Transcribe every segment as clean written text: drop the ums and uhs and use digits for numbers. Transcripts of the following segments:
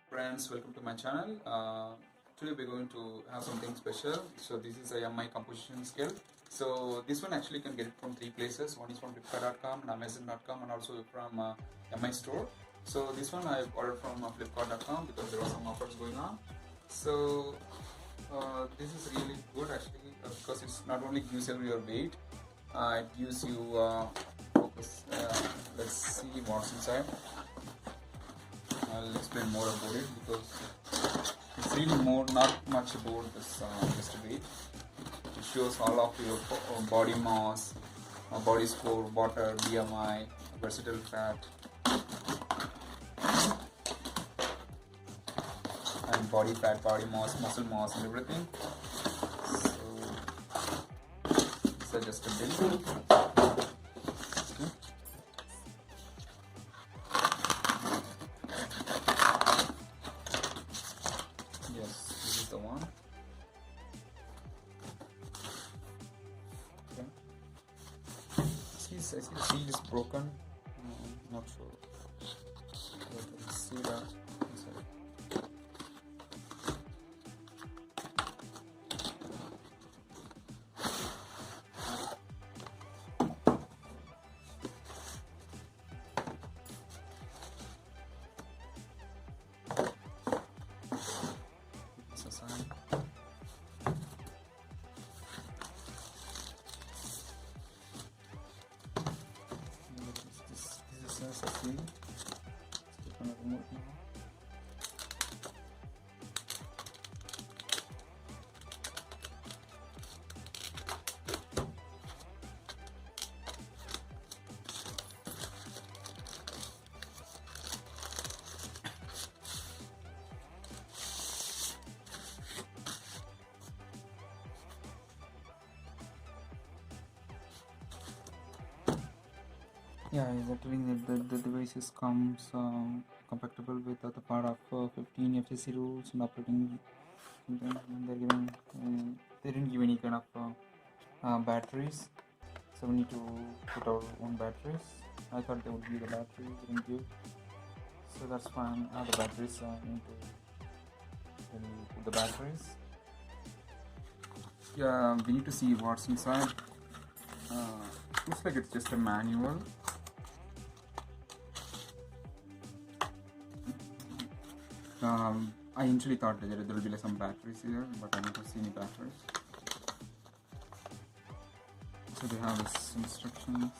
Friends, welcome to my channel. Today we're going to have something special. So this is a MI composition scale. So this one actually you can get it from three places. One is from Flipkart.com and Amazon.com and also from MI store. So this one I ordered from Flipkart.com because there were some offers going on. So this is really good actually because it's not only gives you your weight, it gives you focus. Let's see what's inside. I'll explain more about it because it's really not much about this just weight. It shows all of your body mass, body score, water, BMI, versatile fat, and body fat, body mass, muscle mass, and everything. So it's just a bill. Yes, this is the one. Okay. I see the seal is broken. Not sure. But I can see that inside. It's a sign. This is a seal. Let's click on the remote now. Yeah, is telling that the devices comes compatible with the part of 15 FCC rules and operating. They're giving they didn't give any kind of batteries, so we need to put our own batteries. I thought they would give the batteries, they didn't give, so that's fine. The batteries need to put the batteries. Yeah, we need to see what's inside. Looks like it's just a manual. I initially thought that there will be like some batteries here, but I never see any batteries. So they have this instructions.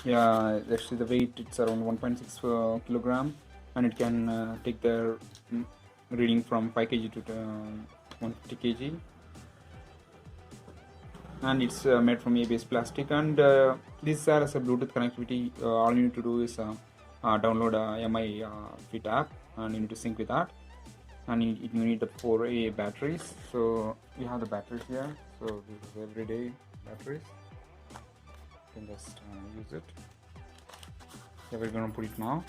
Yeah, actually the weight it's around 1.6 kilogram, and it can take the reading from 5 kg to 150 kg. And it's made from ABS plastic, and this has a Bluetooth connectivity. All you need to do is download a MI Fit app, and you need to sync with that, and you need the 4A batteries. So we have the batteries here, so this is everyday batteries. You can just use it. So we're going to put it now.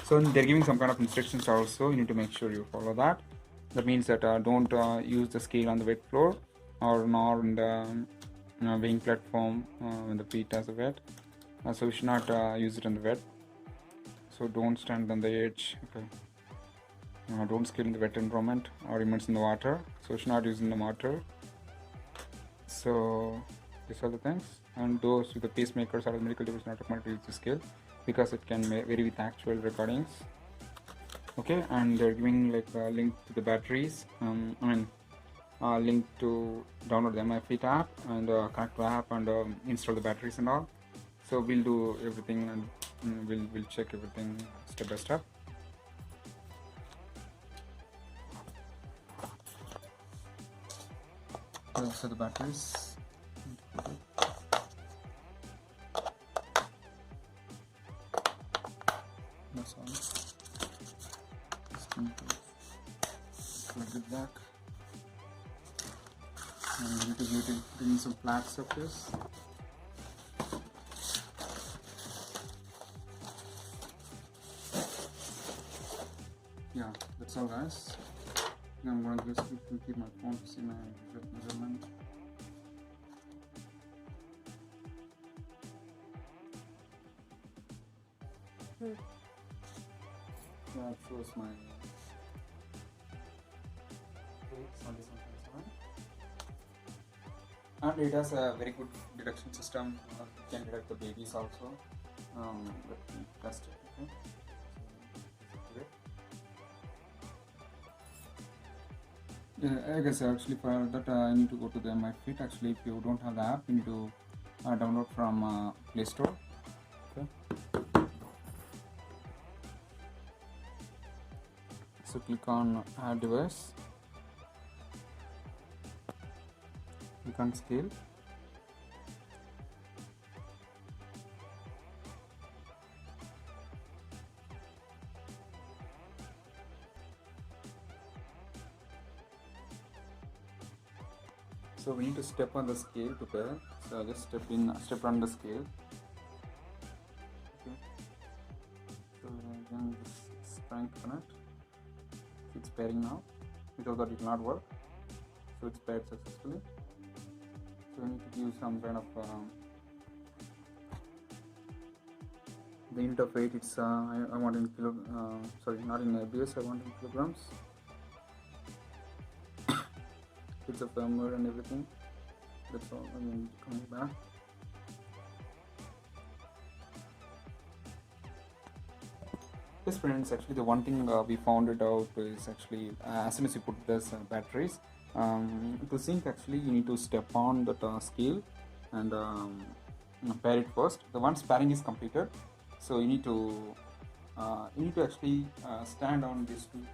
So they're giving some kind of instructions also. You need to make sure you follow that. That means that don't use the scale on the wet floor, or nor in the weighing platform when the feet has a wet. So we should not use it on the wet. So don't stand on the edge. Okay. Don't scale in the wet environment or immerse in the water. So we should not use in the water. So these are the things. And those with the pacemakers or the medical device not recommended to use the scale because it can vary with actual recordings. Okay, and they're giving like a link to the batteries. Link to download the MI Fit app and connect to the app and install the batteries and all. So we'll do everything and we'll check everything step by step. So the batteries. That's all. Plug it back. And we need to give it some flat surface. Yeah, that's all guys. I'm going to just keep my phone to see my measurement. Yeah, it shows my 77. And it has a very good detection system. It can detect the babies also. Let me test it. Okay. Yeah, I guess actually for that I need to go to the My Fit. Actually, if you don't have the app, you need to download from Play Store. Okay. So click on Add Device. Click on Scale. So we need to step on the scale to pair. So just step on the scale. Okay. So again, just trying to connect. It's pairing now. Without that, it will not work. So it's paired successfully. So we need to give some kind of the unit of weight. It's I want in kilo. Sorry, not in ABS. I want in kilograms. It's a firmware and everything. That's all. I mean, coming back. Yes, friends. Actually, the one thing we found it out is actually as soon as you put this batteries to sync, actually you need to step on the scale and pair it first. The once pairing is completed, so you need to actually stand on these two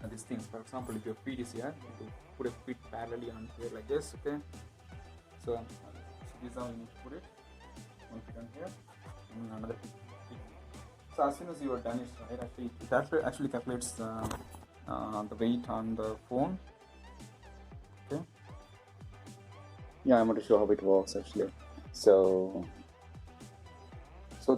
these things. For example, if your feet is here, you need to put a feet parallelly on here like this. Okay. So this is how you need to put it. One feet on here, and another feet. So as soon as you are done, it's right. Actually, it actually calculates the weight on the phone. Okay. Yeah, I'm going to show how it works actually. So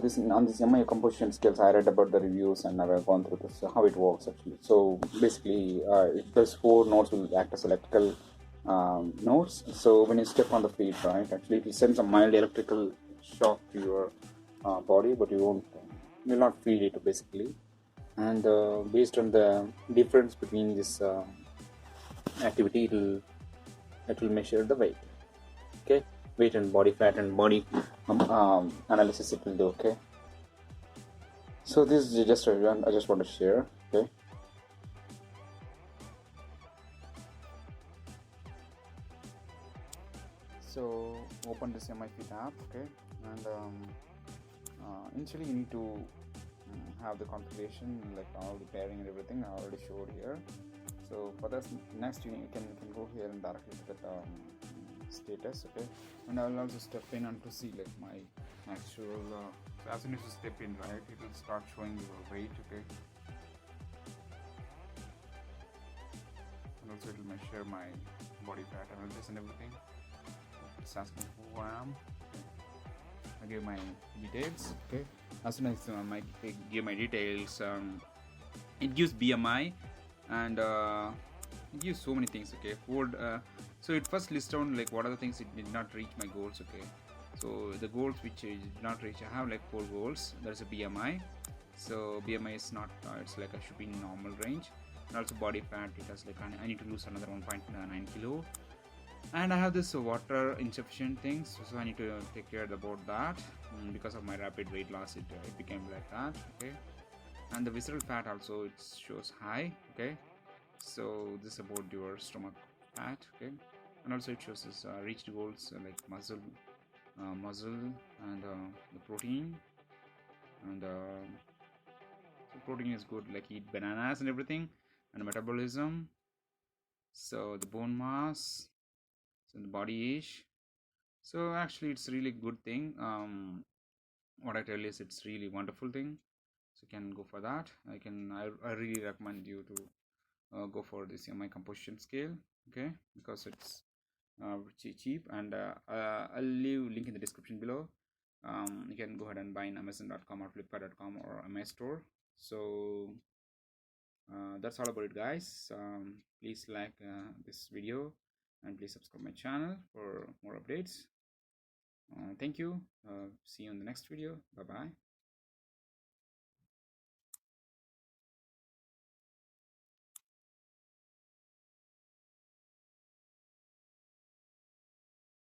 this on this MI composition skills, I read about the reviews and I've gone through this how it works actually. So basically, those 4 nodes will act as electrical nodes. So when you step on the feet, right, actually it will send some mild electrical shock to your body, but you will not feel it basically. And based on the difference between this activity, it will measure the weight. Okay, weight and body fat and body analysis it will do. Okay, so this is just a run I just want to share. Okay, so open this MIFit app. Okay, and initially you need to have the configuration, like all the pairing and everything I already showed here. So for this next you can go here and directly to that status. Okay, and I will also step in and to see like my actual so as soon as you step in, right, it will start showing your weight. Okay, and also it will measure my body fat analysis and everything. It's asking who I am. Okay. I give my details. Okay, as soon as I give my details, it gives BMI and it gives so many things. Okay, so it first lists down like what are the things it did not reach my goals. Okay, so the goals which it did not reach, I have like 4 goals. There's a BMI. So BMI is not it's like I should be in normal range. And also body fat, it has like I need to lose another 1.9 kilo. And I have this water insufficient things, so I need to take care about that. Because of my rapid weight loss, it became like that. Okay, and the visceral fat also it shows high. Okay, so this is about your stomach fat. Okay, and also it shows this reached goals like muscle and the protein, and so protein is good, like eat bananas and everything, and metabolism. So the bone mass, so the body age. So actually it's really good thing. What I tell is it's really wonderful thing. So you can go for that. I really recommend you to go for this MI composition scale. Okay, because it's cheap, and I'll leave link in the description below. You can go ahead and buy in Amazon.com or Flipkart.com or MI store. So that's all about it, guys. Please like this video and please subscribe my channel for more updates. Thank you. See you in the next video. Bye bye.